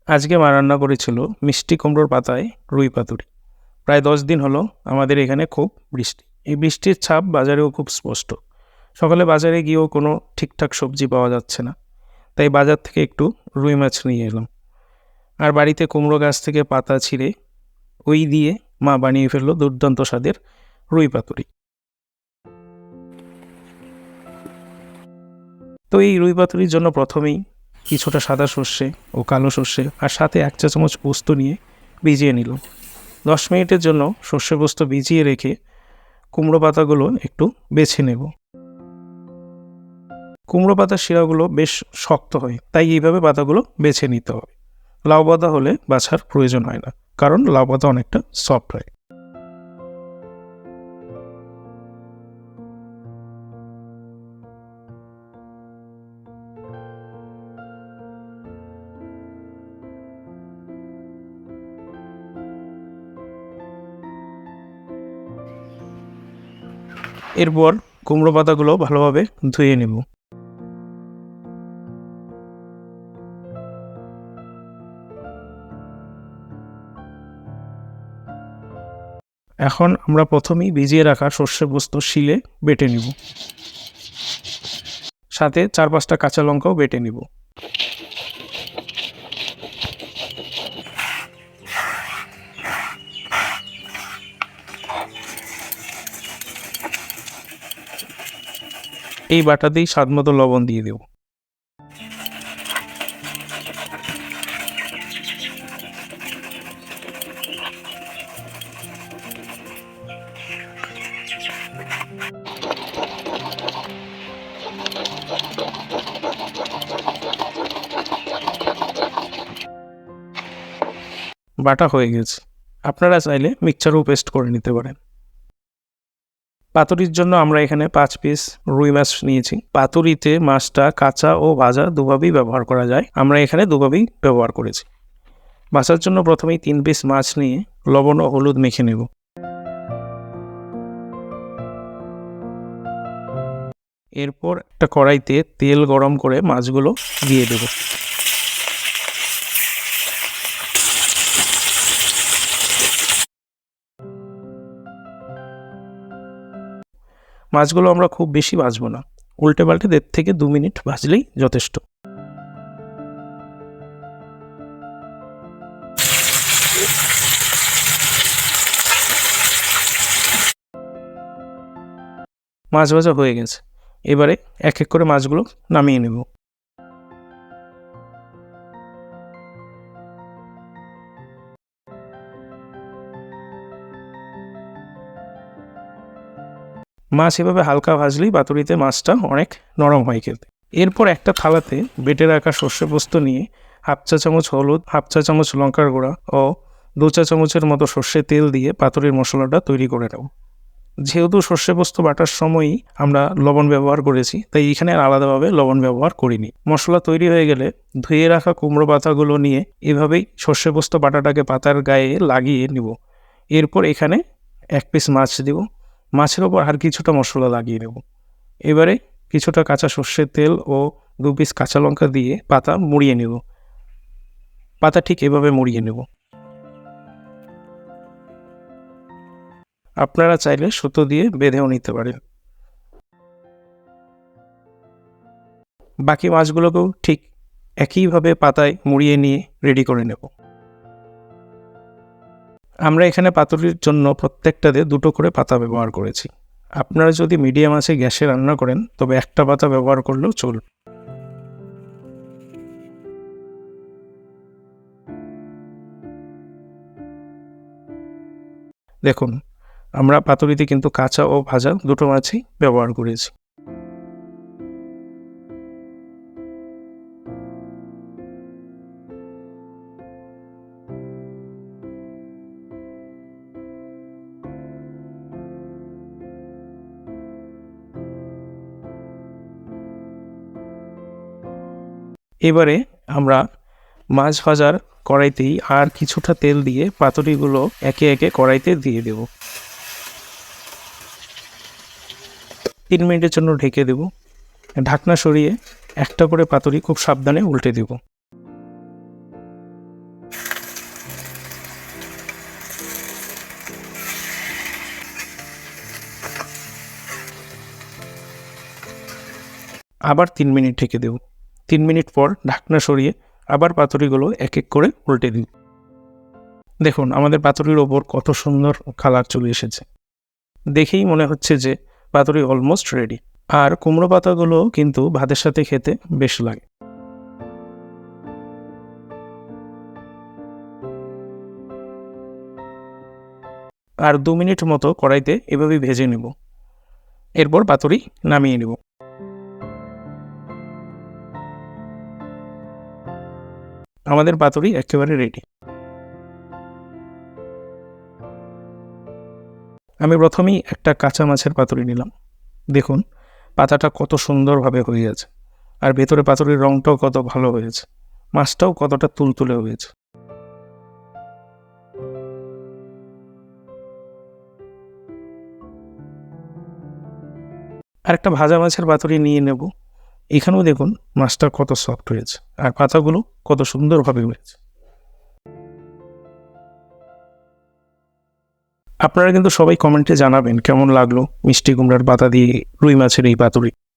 আজকে মা রান্না করেছিল মিষ্টি কুমড়োর পাতায় রুই পাতুরি। প্রায় 10 দিন হলো আমাদের এখানে খুব বৃষ্টি। এই বৃষ্টির ছাপ বাজারেও খুব স্পষ্ট। সকালে বাজারে গিয়েও কোনো ঠিকঠাক সবজি পাওয়া যাচ্ছে না। তাই বাজার থেকে একটু রুই মাছ নিয়ে এলাম। আর বাড়িতে কুমড়ো গাছ থেকে পাতা ছিঁড়ে ওই দিয়ে মা বানিয়ে ফেললো দুর্দান্ত স্বাদের রুই পাতুরি। তো এই রুই পাতুরির জন্য প্রথমেই কিছুটা সাদা সর্ষে ও কালো সর্ষে আর সাথে 1 চা চামচ পোস্ত নিয়ে ভিজিয়ে নিলাম। 10 মিনিটের জন্য সর্ষে পোস্ত ভিজিয়ে রেখে কুমড়ো পাতাগুলো একটু বেছে নেব। কুমড়ো পাতার শিরাগুলো বেশ শক্ত হয়, তাই এইভাবে পাতাগুলো বেছে নিতে হবে। লাউ পাতা হলে বাছার প্রয়োজন হয় না, কারণ লাউ পাতা অনেকটা সফট হয়। এরপর কুমড়ো পাতাগুলো ভালোভাবে ধুয়ে নেব। এখন আমরা প্রথমেই ভিজিয়ে রাখা সর্ষে পোস্ত শিলে বেটে নিব। সাথে 4-5টা কাঁচা লঙ্কাও বেটে নিব। এই বাটাতেই স্বাদমতো লবণ দিয়ে দেব। বাটা হয়ে গেছে। আপনারা চাইলে মিক্সচারও পেস্ট করে নিতে পারেন। পাতুরির জন্য আমরা এখানে 5 পিস রুই মাছ নিয়েছি। পাতুরিতে মাছটা কাঁচা ও ভাজা দুভাবেই ব্যবহার করা যায়। আমরা এখানে দুভাবেই ব্যবহার করেছি। ভাজার জন্য প্রথমেই 3 পিস মাছ নিয়ে লবণ ও হলুদ মেখে নেব। এরপর একটা কড়াইতে তেল গরম করে মাছগুলো দিয়ে দেব। মাছগুলো আমরা খুব বেশি ভাজবো না, উল্টে পাল্টে 1.5 থেকে 2 মিনিট ভাজলেই যথেষ্ট। মাছ ভাজা হয়ে গেছে। এবারে এক এক করে মাছগুলো নামিয়ে নেব। মাছ এভাবে হালকা ভাজলেই পাতুরিতে মাছটা অনেক নরম হয় খেতে। এরপর একটা থালাতে বেটে রাখা সর্ষে পোস্ত নিয়ে 1/2 চা চামচ হলুদ, 1/2 চা চামচ লঙ্কার গুঁড়া ও 2 চা চামচের মতো সর্ষের তেল দিয়ে পাতুরির মশলাটা তৈরি করে নেব। যেহেতু সর্ষে পোস্ত বাটার সময়ই আমরা লবণ ব্যবহার করেছি, তাই এখানে আর আলাদাভাবে লবণ ব্যবহার করিনি। মশলা তৈরি হয়ে গেলে ধুয়ে রাখা কুমড়ো পাতাগুলো নিয়ে এভাবেই সর্ষে পোস্ত বাটাটাকে পাতার গায়ে লাগিয়ে নিব। এরপর এখানে 1 পিস মাছ দিব। মাছের ওপর আর কিছুটা মশলা লাগিয়ে নেব। এবারে কিছুটা কাঁচা সর্ষের তেল ও 2 পিস কাঁচা লঙ্কা দিয়ে পাতা মুড়িয়ে নেব। পাতা ঠিক এভাবে মুড়িয়ে নেব। আপনারা চাইলে সুতো দিয়ে বেঁধেও নিতে পারেন। বাকি মাছগুলোকেও ঠিক একইভাবে পাতায় মুড়িয়ে নিয়ে রেডি করে নেব। আমরা এখানে পাতুরির জন্য প্রত্যেকটাতে 2টো করে পাতা ব্যবহার করেছি। আপনারা যদি মিডিয়াম আঁচে গ্যাসে রান্না করেন তবে একটা পাতা ব্যবহার করলেও চলবে। দেখুন, আমরা পাতুরিতে কিন্তু কাঁচা ও ভাজা দুটো মাছই ব্যবহার করেছি। এবারে আমরা মাছ ভাজার কড়াইতেই আর কিছুটা তেল দিয়ে পাতুরিগুলো একে একে কড়াইতে দিয়ে দেব। 3 মিনিটের জন্য ঢেকে দেব। ঢাকনা সরিয়ে একটা করে পাতুরি খুব সাবধানে উল্টে দেব। আবার 3 মিনিট ঢেকে দেব। 3 মিনিট পর ঢাকনা সরিয়ে আবার পাতুরিগুলো এক এক করে উল্টে দিই। দেখুন আমাদের পাতুরির ওপর কত সুন্দর কালার চলে এসেছে। দেখেই মনে হচ্ছে যে পাতুরি অলমোস্ট রেডি। আর কুমড়ো পাতাগুলো কিন্তু ভাতের সাথে খেতে বেশ লাগে। আর 2 মিনিট মতো কড়াইতে এভাবেই ভেজে নেব। এরপর পাতুরি নামিয়ে নেব। আমাদের পাতুরি একেবারে রেডি। আমি প্রথমেই একটা কাঁচা মাছের পাতুরি নিলাম। দেখুন পাতাটা কত সুন্দরভাবে হয়ে গেছে। আর ভেতরে পাতুরির রংটাও কত ভালো হয়েছে। মাছটাও কতটা তুলতুলে হয়েছে। আর একটা ভাজা মাছের পাতুরি নিয়ে নেব। এখানেও দেখুন মাছটা কত সফট হয়েছে আর পাতাগুলো কত সুন্দরভাবে হয়েছে। আপনারা কিন্তু সবাই কমেন্টে জানাবেন কেমন লাগলো মিষ্টি কুমড়ার পাতা দিয়ে রুই মাছের এই পাতুরি।